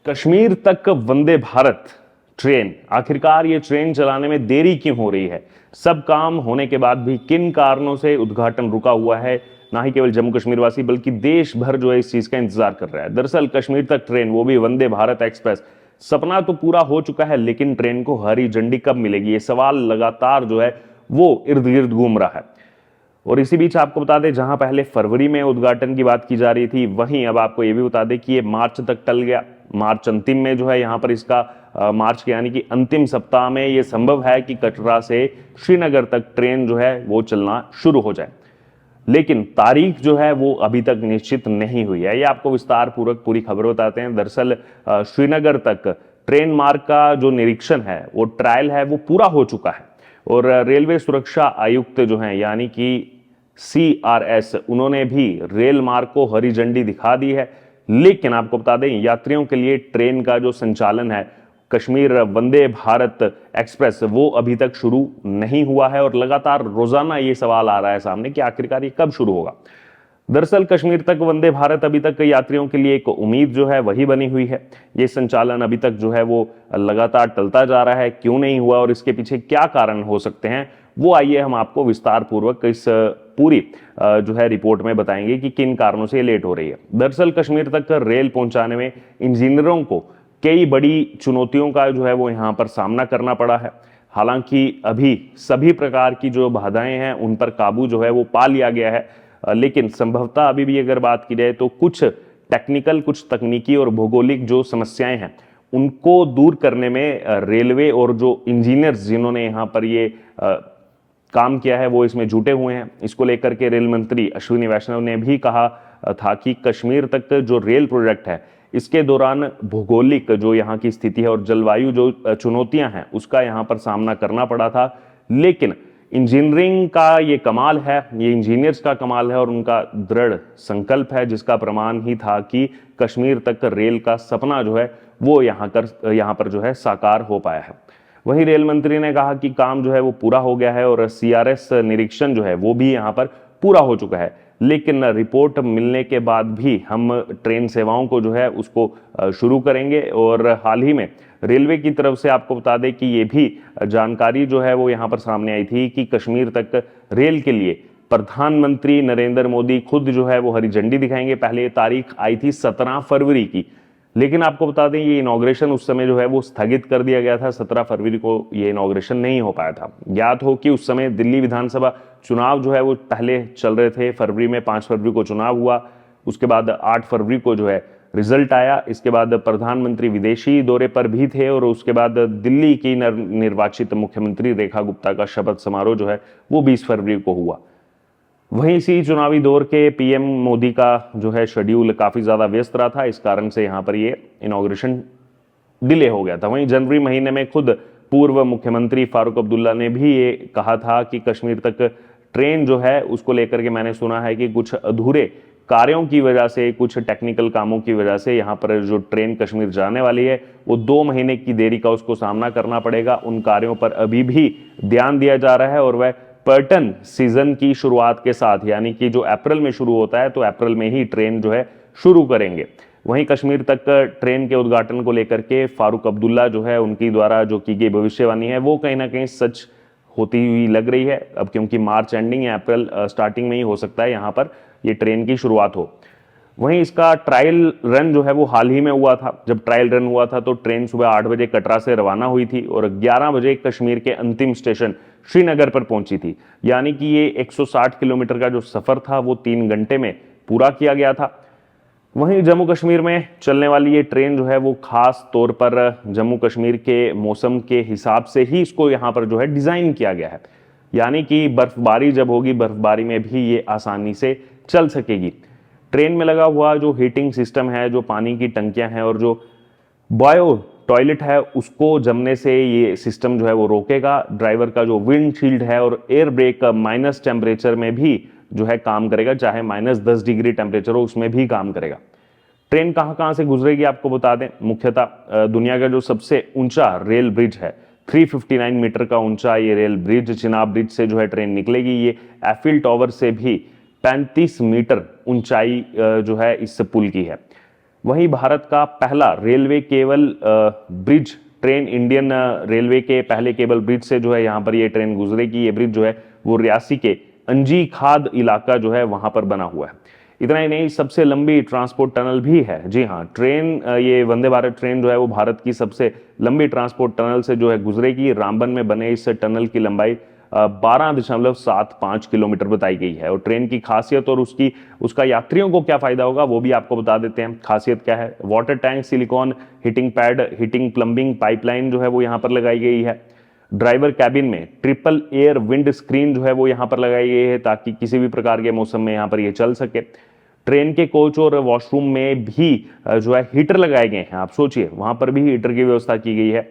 कश्मीर तक वंदे भारत ट्रेन, आखिरकार ये ट्रेन चलाने में देरी क्यों हो रही है? सब काम होने के बाद भी किन कारणों से उद्घाटन रुका हुआ है? ना ही केवल जम्मू कश्मीर वासी बल्कि देश भर जो है इस चीज का इंतजार कर रहा है। दरअसल कश्मीर तक ट्रेन, वो भी वंदे भारत एक्सप्रेस, सपना तो पूरा हो चुका है, लेकिन ट्रेन को हरी झंडी कब मिलेगी, ये सवाल लगातार जो है वो इर्द गिर्द घूम रहा है। और इसी बीच आपको बता दें, जहां पहले फरवरी में उद्घाटन की बात की जा रही थी, वहीं अब आपको यह भी बता दें कि ये मार्च तक टल गया। मार्च अंतिम में जो है यहाँ पर इसका मार्च के यानी कि अंतिम सप्ताह में ये संभव है कि कटरा से श्रीनगर तक ट्रेन जो है वो चलना शुरू हो जाए, लेकिन तारीख जो है वो अभी तक निश्चित नहीं हुई है। ये आपको विस्तार पूर्वक पूरी खबर बताते हैं। दरअसल श्रीनगर तक ट्रेन मार्ग का जो निरीक्षण है, वो ट्रायल है, वो पूरा हो चुका है और रेलवे सुरक्षा आयुक्त जो हैं यानी कि CRS, उन्होंने भी रेल मार्ग को हरी झंडी दिखा दी है। लेकिन आपको बता दें, यात्रियों के लिए ट्रेन का जो संचालन है, कश्मीर वंदे भारत एक्सप्रेस, वो अभी तक शुरू नहीं हुआ है और लगातार रोजाना ये सवाल आ रहा है सामने कि आखिरकार ये कब शुरू होगा। दरअसल कश्मीर तक वंदे भारत अभी तक यात्रियों के लिए एक उम्मीद जो है वही बनी हुई है। ये संचालन अभी तक जो है वो लगातार टलता जा रहा है। क्यों नहीं हुआ और इसके पीछे क्या कारण हो सकते हैं, वो आइए हम आपको विस्तार पूर्वक इस पूरी जो है रिपोर्ट में बताएंगे कि किन कारणों से ये लेट हो रही है। दरअसल कश्मीर तक रेल पहुंचाने में इंजीनियरों को कई बड़ी चुनौतियों का जो है वो यहाँ पर सामना करना पड़ा है। हालांकि अभी सभी प्रकार की जो बाधाएं हैं उन पर काबू जो है वो पा लिया गया है, लेकिन संभवतः अभी भी अगर बात की जाए तो कुछ टेक्निकल, कुछ तकनीकी और भौगोलिक जो समस्याएं हैं उनको दूर करने में रेलवे और जो इंजीनियर्स जिन्होंने यहाँ पर ये काम किया है वो इसमें जुटे हुए हैं। इसको लेकर के रेल मंत्री अश्विनी वैष्णव ने भी कहा था कि कश्मीर तक जो रेल प्रोजेक्ट है, इसके दौरान भौगोलिक जो यहाँ की स्थिति है और जलवायु जो चुनौतियां हैं उसका यहाँ पर सामना करना पड़ा था। लेकिन इंजीनियरिंग का ये कमाल है, ये इंजीनियर्स का कमाल है और उनका दृढ़ संकल्प है, जिसका प्रमाण ही था कि कश्मीर तक रेल का सपना जो है वो यहाँ पर जो है साकार हो पाया है। वहीं रेल मंत्री ने कहा कि काम जो है वो पूरा हो गया है और CRS निरीक्षण जो है वो भी यहाँ पर पूरा हो चुका है, लेकिन रिपोर्ट मिलने के बाद भी हम ट्रेन सेवाओं को जो है उसको शुरू करेंगे। और हाल ही में रेलवे की तरफ से आपको बता दें कि ये भी जानकारी जो है वो यहाँ पर सामने आई थी कि कश्मीर तक रेल के लिए प्रधानमंत्री नरेंद्र मोदी खुद जो है वो हरी झंडी दिखाएंगे। पहले ये तारीख आई थी 17 फरवरी की, लेकिन आपको बता दें ये इनॉग्रेशन उस समय जो है वो स्थगित कर दिया गया था। 17 फरवरी को ये इनॉग्रेशन नहीं हो पाया था। ज्ञात हो कि उस समय दिल्ली विधानसभा चुनाव जो है वो पहले चल रहे थे। फरवरी में 5 फरवरी को चुनाव हुआ, उसके बाद 8 फरवरी को जो है रिजल्ट आया। इसके बाद प्रधानमंत्री विदेशी दौरे पर भी थे और उसके बाद दिल्ली की निर्वाचित मुख्यमंत्री रेखा गुप्ता का शपथ समारोह जो है वो 20 फरवरी को हुआ। वहीं इसी चुनावी दौर के PM मोदी का जो है शेड्यूल काफी ज्यादा व्यस्त रहा था, इस कारण से यहाँ पर ये इनॉग्रेशन डिले हो गया था। वहीं जनवरी महीने में खुद पूर्व मुख्यमंत्री फारूक अब्दुल्ला ने भी ये कहा था कि कश्मीर तक ट्रेन जो है उसको लेकर के मैंने सुना है कि कुछ अधूरे कार्यों की वजह से, कुछ टेक्निकल कामों की वजह से यहाँ पर जो ट्रेन कश्मीर जाने वाली है वो 2 महीने की देरी का उसको सामना करना पड़ेगा। उन कार्यों पर अभी भी ध्यान दिया जा रहा है और वह पर्यटन सीजन की शुरुआत के साथ, यानी कि जो अप्रैल में शुरू होता है, तो अप्रैल में ही ट्रेन जो है शुरू करेंगे। वहीं कश्मीर तक ट्रेन के उद्घाटन को लेकर के फारूक अब्दुल्ला जो है उनकी द्वारा जो की गई भविष्यवाणी है वो कहीं ना कहीं सच होती हुई लग रही है। अब क्योंकि मार्च एंडिंग या अप्रैल स्टार्टिंग में ही हो सकता है यहाँ पर ये ट्रेन की शुरुआत हो। वहीं इसका ट्रायल रन जो है वो हाल ही में हुआ था। जब ट्रायल रन हुआ था तो ट्रेन सुबह 8 बजे कटरा से रवाना हुई थी और 11 बजे कश्मीर के अंतिम स्टेशन श्रीनगर पर पहुंची थी। यानी कि ये 160 किलोमीटर का जो सफर था वो 3 घंटे में पूरा किया गया था। वहीं जम्मू कश्मीर में चलने वाली ये ट्रेन जो है वो खास तौर पर जम्मू कश्मीर के मौसम के हिसाब से ही इसको यहाँ पर जो है डिजाइन किया गया है। यानी कि बर्फबारी जब होगी, बर्फबारी में भी ये आसानी से चल सकेगी। ट्रेन में लगा हुआ जो हीटिंग सिस्टम है, जो पानी की टंकियां हैं और जो बायो टॉयलेट है, उसको जमने से ये सिस्टम जो है वो रोकेगा। ड्राइवर का जो विंडशील्ड है और एयर ब्रेक माइनस टेम्परेचर में भी जो है काम करेगा, चाहे -10 डिग्री टेम्परेचर हो उसमें भी काम करेगा। ट्रेन कहां कहां से गुजरेगी आपको बता दें। मुख्यतः दुनिया का जो सबसे ऊंचा रेल ब्रिज है, 359 मीटर का ऊंचा ये रेल ब्रिज, चिनाब ब्रिज से जो है ट्रेन निकलेगी। ये एफिल टावर से भी 35 मीटर ऊंचाई जो है इस पुल की है। वहीं भारत का पहला railway cable bridge train Indian railway के पहले केबल ब्रिज से जो है यहाँ पर ये ट्रेन गुजरेगी। ये ब्रिज जो है वो रियासी के अंजी खाद इलाका जो है वहां पर बना हुआ है। इतना ही नहीं, सबसे लंबी ट्रांसपोर्ट टनल भी है। जी हाँ, ट्रेन ये वंदे भारत ट्रेन जो है वो भारत की सबसे लंबी ट्रांसपोर्ट टनल से जो है गुजरेगी। रामबन में बने इस टनल की लंबाई 12.75 किलोमीटर बताई गई है। और ट्रेन की खासियत और उसका यात्रियों को क्या फायदा होगा वो भी आपको बता देते हैं। खासियत क्या है? Water tank, silicon heating pad, heating plumbing pipeline जो है वो यहाँ पर लगाई गई है। ड्राइवर कैबिन में ट्रिपल एयर विंड स्क्रीन जो है वो यहाँ पर लगाई गई है ताकि किसी भी प्रकार के मौसम में यहाँ पर ये चल सके। ट्रेन के कोच और वॉशरूम में भी जो है हीटर लगाए गए हैं। आप सोचिए, वहां पर भी हीटर की व्यवस्था की गई है।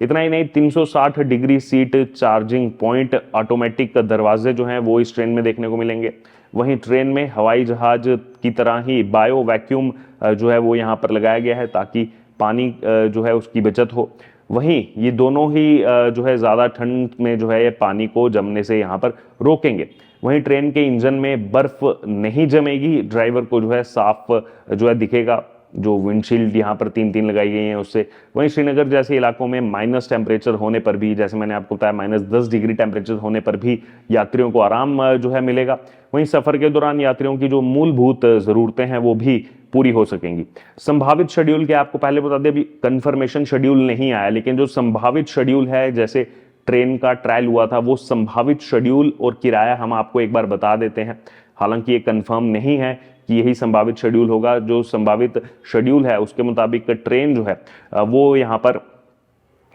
इतना ही नहीं, 360 degree seat charging point, automatic दरवाजे जो हैं वो इस ट्रेन में देखने को मिलेंगे। वहीं ट्रेन में हवाई जहाज की तरह ही बायो वैक्यूम जो है वो यहाँ पर लगाया गया है ताकि पानी जो है उसकी बचत हो। वहीं ये दोनों ही जो है ज़्यादा ठंड में जो है ये पानी को जमने से यहाँ पर रोकेंगे। वहीं ट्रेन के इंजन में बर्फ नहीं जमेगी। ड्राइवर को जो है साफ जो है दिखेगा, जो विंडशील्ड यहाँ पर 3-3 लगाई गई हैं उससे। वहीं श्रीनगर जैसे इलाकों में माइनस टेम्परेचर होने पर भी, जैसे मैंने आपको बताया, -10 डिग्री टेम्परेचर होने पर भी यात्रियों को आराम जो है मिलेगा। वहीं सफर के दौरान यात्रियों की जो मूलभूत जरूरतें हैं वो भी पूरी हो सकेंगी। संभावित शेड्यूल क्या आपको पहले बता दें, अभी कंफर्मेशन शेड्यूल नहीं आया, लेकिन जो संभावित शेड्यूल है, जैसे ट्रेन का ट्रायल हुआ था, वो संभावित शेड्यूल और किराया हम आपको एक बार बता देते हैं। हालांकि ये कंफर्म नहीं है कि यही संभावित शेड्यूल होगा। जो संभावित शेड्यूल है उसके मुताबिक ट्रेन जो है वो यहाँ पर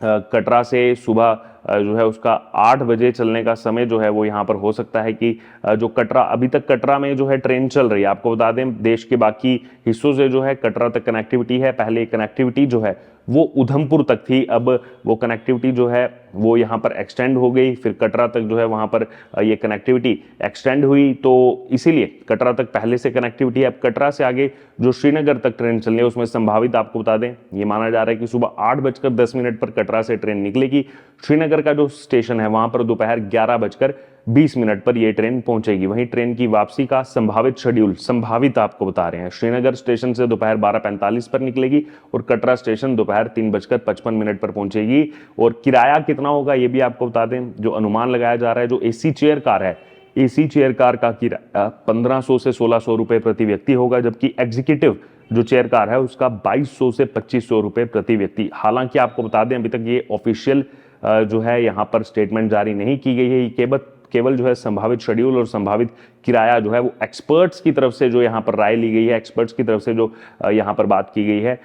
कटरा से सुबह जो है उसका 8 बजे चलने का समय जो है वो यहाँ पर हो सकता है कि जो कटरा, अभी तक कटरा में जो है ट्रेन चल रही है। आपको बता दें, देश के बाकी हिस्सों से जो है कटरा तक कनेक्टिविटी है। पहले कनेक्टिविटी जो है वो उधमपुर तक थी, अब वो कनेक्टिविटी जो है वो यहाँ पर एक्सटेंड हो गई। फिर कटरा तक जो है वहाँ पर ये कनेक्टिविटी एक्सटेंड हुई, तो इसीलिए कटरा तक पहले से कनेक्टिविटी है। अब कटरा से आगे जो श्रीनगर तक ट्रेन चलनी है उसमें संभावित आपको बता दें, ये माना जा रहा है कि सुबह 8:10 पर कटरा से ट्रेन निकलेगी। श्रीनगर का जो स्टेशन है वहां पर दोपहर 11:20 पर यह ट्रेन पहुंचेगी। वहीं ट्रेन की वापसी का संभावित शेड्यूल, संभावित आपको बता रहे हैं, श्रीनगर स्टेशन से दोपहर 12:45 पर निकलेगी और कटरा स्टेशन दोपहर 3:55 पर पहुंचेगी। और किराया कितना होगा ये भी आपको बता दें। जो अनुमान लगाया जा रहा है, जो एसी चेयर कार है, एसी चेयर कार का किराया 1500 से 1600 रुपए प्रति व्यक्ति होगा, जबकि एग्जीक्यूटिव जो चेयर कार है उसका 2200 से 2500 रुपए प्रति व्यक्ति। हालांकि आपको बता दें, अभी तक ये ऑफिशियल जो है यहाँ पर स्टेटमेंट जारी नहीं की गई है। केवल जो है संभावित शेड्यूल और संभावित किराया जो है वो एक्सपर्ट्स की तरफ से जो यहाँ पर राय ली गई है, एक्सपर्ट्स की तरफ से जो यहाँ पर बात की गई है,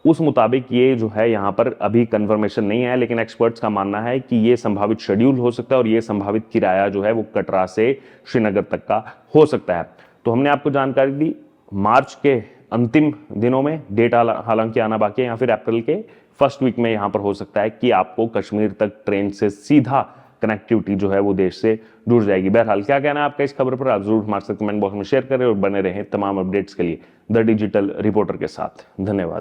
उस मुताबिक ये जो है यहाँ पर अभी कंफर्मेशन नहीं है, लेकिन एक्सपर्ट्स का मानना है कि ये संभावित शेड्यूल हो सकता है और ये संभावित किराया जो है वो कटरा से श्रीनगर तक का हो सकता है। तो हमने आपको जानकारी दी। मार्च के अंतिम दिनों में डेट हालांकि आना बाकी है, या फिर अप्रैल के फर्स्ट वीक में यहाँ पर हो सकता है कि आपको कश्मीर तक ट्रेन से सीधा कनेक्टिविटी जो है वो देश से जुड़ जाएगी। बहरहाल क्या कहना है आपका इस खबर पर, आप जरूर हमारे साथ कमेंट बॉक्स में शेयर करें और बने रहें तमाम अपडेट्स के लिए द डिजिटल रिपोर्टर के साथ। धन्यवाद।